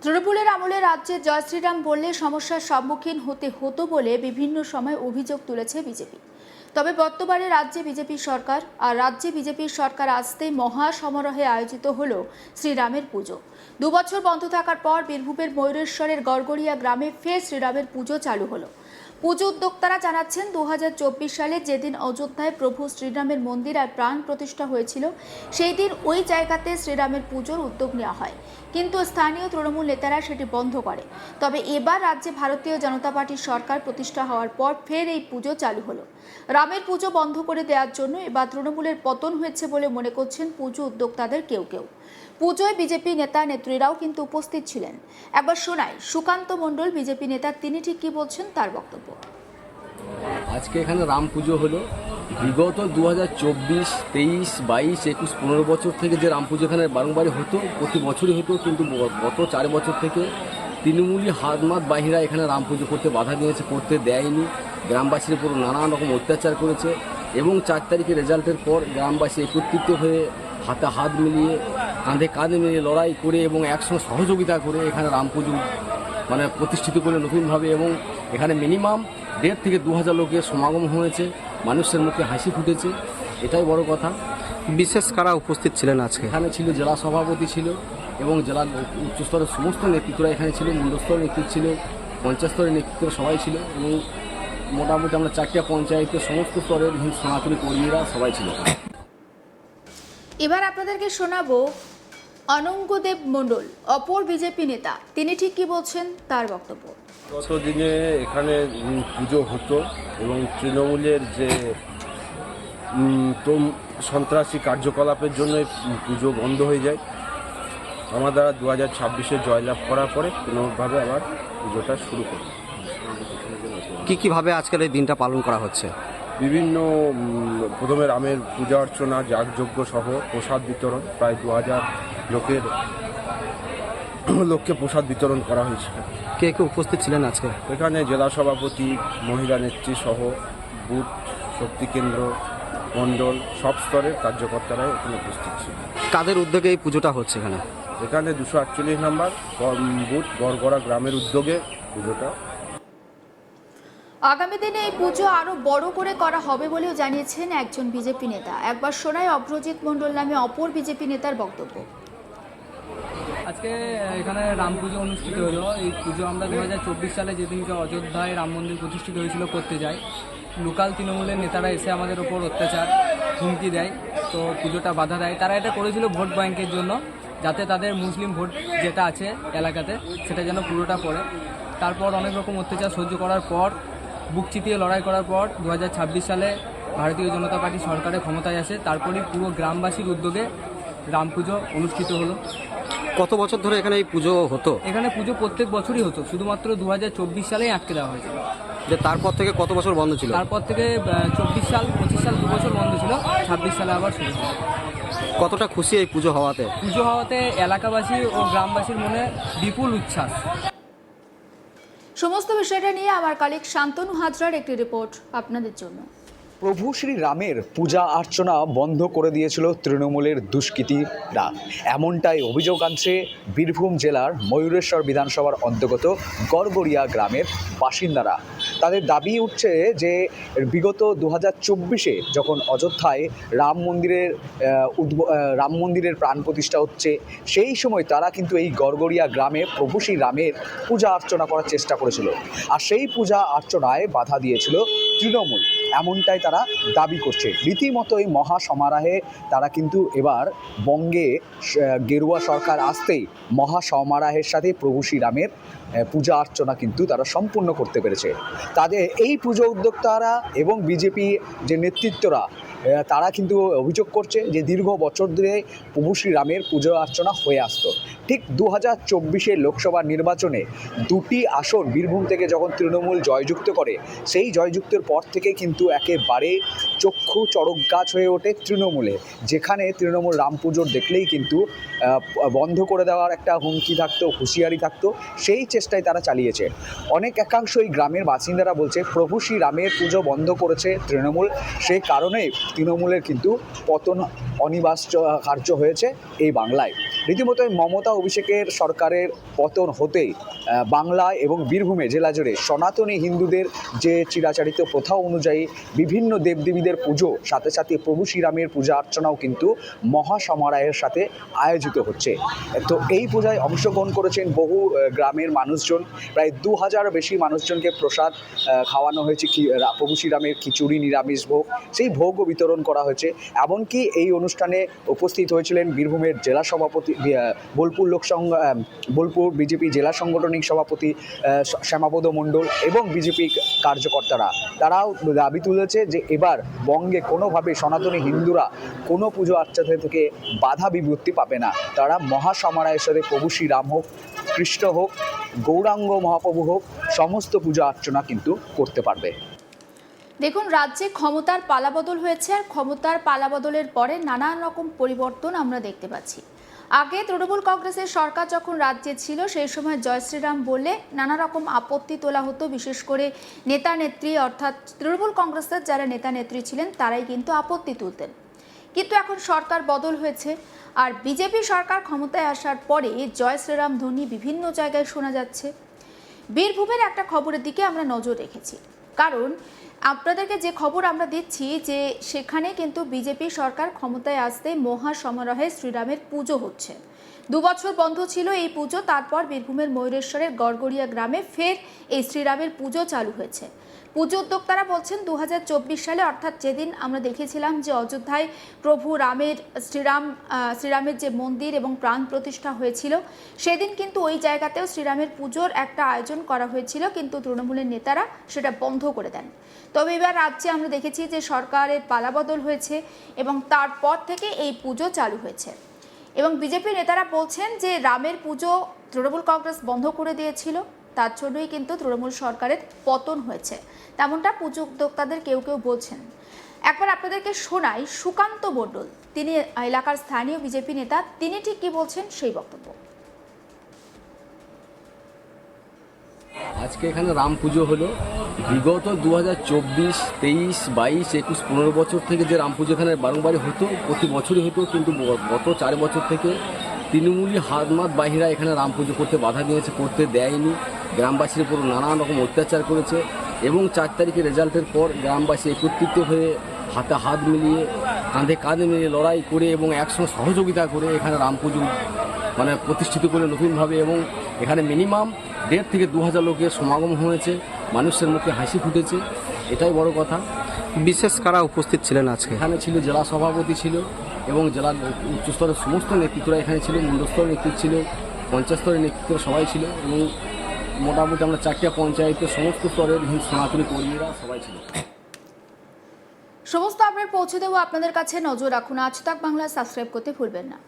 তৃণমূলের আমলে রাজ্যে জয় শ্রীরাম বললে সমস্যার সম্মুখীন হতে হতো বলে বিভিন্ন সময় অভিযোগ তুলেছে বিজেপি। তবে বর্তমানে রাজ্যে বিজেপির সরকার আসতেই মহা সমারোহে আয়োজিত হলো শ্রীরামের পুজো। 2 বছর বন্ধ থাকার পর বীরভূমের ময়ূরেশ্বরের গড়গড়িয়া গ্রামে ফের শ্রীরামের পুজো চালু হলো। পুজো উদ্যোক্তারা জানাচ্ছেন 2024 সালে যেদিন অযোধ্যায় প্রভু শ্রীরামের মন্দির আর প্রাণ প্রতিষ্ঠা হয়েছিল সেই দিন ওই জায়গাতে শ্রীরামের পুজোর উদ্যোগ নেওয়া হয়, কিন্তু স্থানীয় তৃণমূল নেতারা সেটি বন্ধ করে। তবে এবার রাজ্যে ভারতীয় জনতা পার্টির সরকার প্রতিষ্ঠা হওয়ার পর ফের এই পুজো চালু হলো। রামের পুজো বন্ধ করে দেওয়ার জন্য এবার তৃণমূলের পতন হয়েছে বলে মনে করছেন পুজো উদ্যোক্তাদের কেউ কেউ। পুজোয় বিজেপি নেতা নেত্রীরাও কিন্তু উপস্থিত ছিলেন। একবার শোনাই সুকান্ত মণ্ডল বিজেপি নেতা, তিনি ঠিক কি বলছেন তার বক্তব্য। আজকে এখানে রাম পুজো হলো। বিগত 2024, 23, 22, 21, 15 বছর থেকে যে রাম পুজো এখানে বারংবারই হতো, প্রতি বছরই হতো, কিন্তু গত 4 বছর থেকে তৃণমূলী হাতমাত বাহিরা এখানে রাম পুজো করতে বাধা দিয়েছে, করতে দেয়নি। গ্রামবাসীর উপর নানান রকম অত্যাচার করেছে এবং 4 তারিখে রেজাল্টের পর গ্রামবাসী একত্রিত হয়ে হাতে হাত মিলিয়ে কাঁধে কাঁধ মিলিয়ে লড়াই করে এবং একসঙ্গে সহযোগিতা করে এখানে রাম পুজো প্রতিষ্ঠিত করে নতুনভাবে, এবং এখানে মিনিমাম 1,500 থেকে 2,000 লোকের সমাগম হয়েছে, মানুষের মুখে হাসি ফুটেছে, এটাই বড় কথা। বিশেষ কারা উপস্থিত ছিলেন আজকে? এখানে ছিল জেলা সভাপতি ছিল এবং জেলার উচ্চস্তরের সমস্ত নেতৃত্বরা এখানে ছিল, মণ্ডলস্তরের নেতৃত্ব ছিল, পঞ্চায়েত স্তরের নেতৃত্ব সবাই ছিল, এবং মোটামুটি আমরা 4টা পঞ্চায়েতের সমস্ত স্তরের সনাতনী কর্মীরা সবাই ছিল। এবার আপনাদেরকে শোনাবো অনঙ্গদেব মণ্ডল, অপর বিজেপি নেতা, তিনি ঠিক কি বলছেন তার বক্তব্য। গত দিনে এখানে পুজো হতো এবং তৃণমূলের যে সন্ত্রাসী কার্যকলাপের জন্য পুজো বন্ধ হয়ে যায়। আমরা 2026-এ জয়লাভ করার পরে পুনর্ভাবে আবার পুজোটা শুরু করি। কীভাবে আজকের এই দিনটা পালন করা হচ্ছে? বিভিন্ন প্রথমে রামের পূজা অর্চনা, যাগযজ্ঞ সহ প্রসাদ বিতরণ, প্রায় 2000 লোককে প্রসাদ বিতরণ করা হয়েছিল। কে কে উপস্থিত ছিলেন আজকে? এখানে জেলা সভাপতি, মহিলা নেত্রী সহ বুথ, শক্তি কেন্দ্র, মণ্ডল, সব স্তরের কার্যকর্তারা এখানে উপস্থিত ছিল। কাদের উদ্যোগে এই পুজোটা হচ্ছে এখানে? এখানে 248 নম্বর বুথ গড়গড়া গ্রামের উদ্যোগে পুজোটা। আগামী দিনে এই পুজো আরো বড় করে করা হবে বলেও জানিয়েছেন একজন বিজেপি নেতা। একবার শোনায় অভ্রজিৎ মণ্ডল নামে অপর বিজেপি নেতার বক্তব্য। আজকে এখানে রাম পুজো অনুষ্ঠিত হলো। এই পুজো আমরা 2024 সালে যেদিনকে অযোধ্যায় রাম মন্দির প্রতিষ্ঠিত হয়েছিল করতে যাই, লোকাল তৃণমূলের নেতারা এসে আমাদের ওপর অত্যাচার, হুমকি দেয়, তো পুজোটা বাধা দেয়। তারা এটা করেছিল ভোট ব্যাংকের জন্য, যাতে তাদের মুসলিম ভোট যেটা আছে এলাকাতে সেটা যেন পুরোটা পড়ে। তারপর অনেক রকম অত্যাচার সহ্য করার পর, বুক চিতিয়ে লড়াই করার পর 2026 সালে ভারতীয় জনতা পার্টি সরকারে ক্ষমতায় আসে। তারপরেই পুরো গ্রামবাসীর উদ্যোগে রাম পুজো অনুষ্ঠিত হলো। কত বছর ধরে এখানে এই পুজো হতো? এখানে পুজো প্রত্যেক বছরই হতো, শুধুমাত্র 2024 সালেই আটকে দেওয়া হয়েছিল। যে তারপর থেকে কত বছর বন্ধ ছিল? তারপর থেকে 24 সাল, 25 সাল 2 বছর বন্ধ ছিল, 26 সালে আবার শুরু হলো। কতটা খুশি এই পুজো হওয়াতে? পুজো হওয়াতে এলাকাবাসী ও গ্রামবাসীর মনে বিপুল উচ্ছ্বাস। সমস্ত বিষয়টা নিয়ে আমার কলিগ শান্তনু হাজরার একটি রিপোর্ট আপনাদের জন্য। প্রভু শ্রী রামের পূজা অর্চনা বন্ধ করে দিয়েছিল তৃণমূলের দুষ্কৃতীরা, এমনটাই অভিযোগ আনছে বীরভূম জেলার ময়ূরেশ্বর বিধানসভার অন্তর্গত গড়গড়িয়া গ্রামের বাসিন্দারা। তাদের দাবি উঠছে যে বিগত 2024-এ যখন অযোধ্যায় রাম মন্দিরের প্রাণ প্রতিষ্ঠা হচ্ছে, সেই সময় তারা কিন্তু এই গড়গড়িয়া গ্রামে প্রভু শ্রী রামের পূজা অর্চনা করার চেষ্টা করেছিল, আর সেই পূজা অর্চনায় বাধা দিয়েছিল তৃণমূল, এমনটাই তারা দাবি করছে। রীতিমতো এই মহা সমারোহে তারা কিন্তু এবার বঙ্গে গেরুয়া সরকার আসতেই মহা সমারোহের সাথে প্রভু শ্রীরামের পূজা অর্চনা কিন্তু তারা সম্পূর্ণ করতে পেরেছে। তাদের এই পুজো উদ্যোক্তারা এবং বিজেপি যে নেতৃত্বরা তারা কিন্তু অভিযোগ করছে যে দীর্ঘ বছর ধরে প্রভু শ্রীরামের পুজো অর্চনা হয়ে আসতো। ঠিক 2024-এর লোকসভা নির্বাচনে 2টি আসন বীরভূম থেকে যখন তৃণমূল জয়যুক্ত করে, সেই জয়যুক্তের পর থেকে কিন্তু একেবারে চক্ষু চড়ক গাছ হয়ে ওঠে তৃণমূলে, যেখানে তৃণমূল রাম পুজোর দেখলেই কিন্তু বন্ধ করে দেওয়ার একটা হুমকি থাকতো, হুঁশিয়ারি থাকতো, সেই চেষ্টাই তারা চালিয়েছে। অনেক একাংশ এই গ্রামের বাসিন্দারা বলছে প্রভু শ্রী রামের পুজো বন্ধ করেছে তৃণমূল, সেই কারণেই তৃণমূলের কিন্তু পতন অনিবার্য কার্য হয়েছে এই বাংলায়। রীতিমতো মমতা অভিষেকের সরকারের পতন হতেই বাংলায় এবং বীরভূমে জেলা জুড়ে সনাতনী হিন্দুদের যে চিরাচরিত প্রথা অনুযায়ী বিভিন্ন দেবদেবীদের পুজো, সাথে সাথে প্রভু শ্রীরামের পূজা অর্চনাও কিন্তু মহাসমারোহের সাথে আয়োজিত হচ্ছে। তো এই পূজায় অংশগ্রহণ করেছেন বহু গ্রামের মানুষজন, প্রায় 2000 বেশি মানুষজনকে প্রসাদ খাওয়ানো হয়েছে, প্রভু শ্রীরামের খিচুড়ি, নিরামিষ ভোগ, সেই ভোগও বিতরণ করা হয়েছে। এমনকি এই অনুষ্ঠানে উপস্থিত হয়েছিলেন বীরভূমের জেলা সভাপতি, বোলপুর বিজেপি জেলা সাংগঠনিক সভাপতি শ্যামাপদ মণ্ডল এবং বিজেপি কার্যকর্তারা। তারাও দাবি তুলেছে যে এবার বঙ্গে কোনোভাবে সনাতনী হিন্দুরা কোনো পুজো আর্চনা থেকে বাধা বিপত্তি পাবে না। তারা মহাসমারোহের সাথে প্রভু শ্রীরাম হোক, কৃষ্ণ হোক, গৌরাঙ্গ মহাপ্রভু হোক, সমস্ত পূজা অর্চনা কিন্তু করতে পারবে। দেখুন, রাজ্যে ক্ষমতার পালাবদল হয়েছে, আর ক্ষমতার পালাবদলের পরে নানান রকম পরিবর্তন আমরা দেখতে পাচ্ছি। আগে তৃণমূল কংগ্রেসের সরকার যখন রাজ্যে ছিল সেই সময় জয় শ্রীরাম বললে নানা রকম আপত্তি তোলা হতো, বিশেষ করে নেতা নেত্রী অর্থাৎ তৃণমূল কংগ্রেসের যারা নেতা নেত্রী ছিলেন তারাই কিন্তু আপত্তি তুলতেন। কিন্তু এখন সরকার বদল হয়েছে, আর বিজেপি সরকার ক্ষমতায় আসার পরে জয় শ্রীরাম ধ্বনি বিভিন্ন জায়গায় শোনা যাচ্ছে। বীরভূমের একটা খবরের দিকে আমরা নজর রেখেছি, কারণ আপনাদেরকে যে খবর আমরা দিচ্ছি যে সেখানে কিন্তু বিজেপি সরকার ক্ষমতায় আসতে মহা সমারোহে শ্রীরামের পুজো হচ্ছে। 2 বছর বন্ধ ছিল এই পুজো, তারপর বীরভূমের ময়ূরেশ্বরের গড়গড়িয়া গ্রামে ফের এই শ্রীরামের পুজো চালু হয়েছে। পুজো উদ্যোক্তারা বলছেন 2024 সালে, অর্থাৎ যেদিন আমরা দেখেছিলাম যে অযোধ্যায় প্রভু রামের শ্রীরামের যে মন্দির এবং প্রাণ প্রতিষ্ঠা হয়েছিল, সেদিন কিন্তু ওই জায়গাতেও শ্রীরামের পুজোর একটা আয়োজন করা হয়েছিল, কিন্তু তৃণমূলের নেতারা সেটা বন্ধ করে দেন। তবে এবার রাজ্যে আমরা দেখেছি যে সরকারের পালাবদল হয়েছে এবং তারপর থেকে এই পুজো চালু হয়েছে। এবং বিজেপি নেতারা বলছেন যে রামের পুজো তৃণমূল কংগ্রেস বন্ধ করে দিয়েছিল, তার জন্যই কিন্তু তৃণমূল সরকারের পতন হয়েছে, তেমনটা পুজো উদ্যোক্তাদের কেউ কেউ বলছেন। একবার আপনাদেরকে শোনাই সুকান্ত মণ্ডল, তিনি এলাকার স্থানীয় বিজেপি নেতা, তিনি ঠিক কি বলছেন সেই বক্তব্য। আজকে এখানে রাম পুজো হলো। বিগত 2024, 23, 22, 21, 15 বছর থেকে যে রাম পুজো এখানে বারংবারই হতো, প্রতি বছরই হতো, কিন্তু গত 4 বছর থেকে তৃণমূলী হাতমাত বাহিরা এখানে রাম পুজো করতে বাধা দিয়েছে, করতে দেয়নি। গ্রামবাসীর উপর নানান রকম অত্যাচার করেছে এবং 4 তারিখে রেজাল্টের পর গ্রামবাসী একত্রিত হয়ে হাতে হাত মিলিয়ে, কাঁধে কাঁধে মিলিয়ে লড়াই করে এবং একসঙ্গে সহযোগিতা করে এখানে রাম পুজো প্রতিষ্ঠিত করে নতুনভাবে। এবং এখানে মিনিমাম 1,500 থেকে 2,000 লোকের সমাগম হয়েছে, মানুষের মুখে হাসি ফুটেছে, এটাই বড় কথা। বিশেষ কারা উপস্থিত ছিলেন আজকে? এখানে ছিল জেলা সভাপতি ছিল এবং জেলার উচ্চস্তরের সমস্ত নেতৃত্বরা এখানে ছিল, মণ্ডলস্তরের নেতৃত্ব ছিল, পঞ্চায়েত স্তরের নেতৃত্ব সবাই ছিল এবং মোটামুটি আমরা 4টা পঞ্চায়েতের সমস্ত স্তরের সনাতনী কর্মীরা সবাই ছিল। সমস্ত আপডেট পৌঁছে দেবো আপনাদের কাছে, নজর রাখুন। আজ তাক বাংলা সাবস্ক্রাইব করতে ভুলবেন না।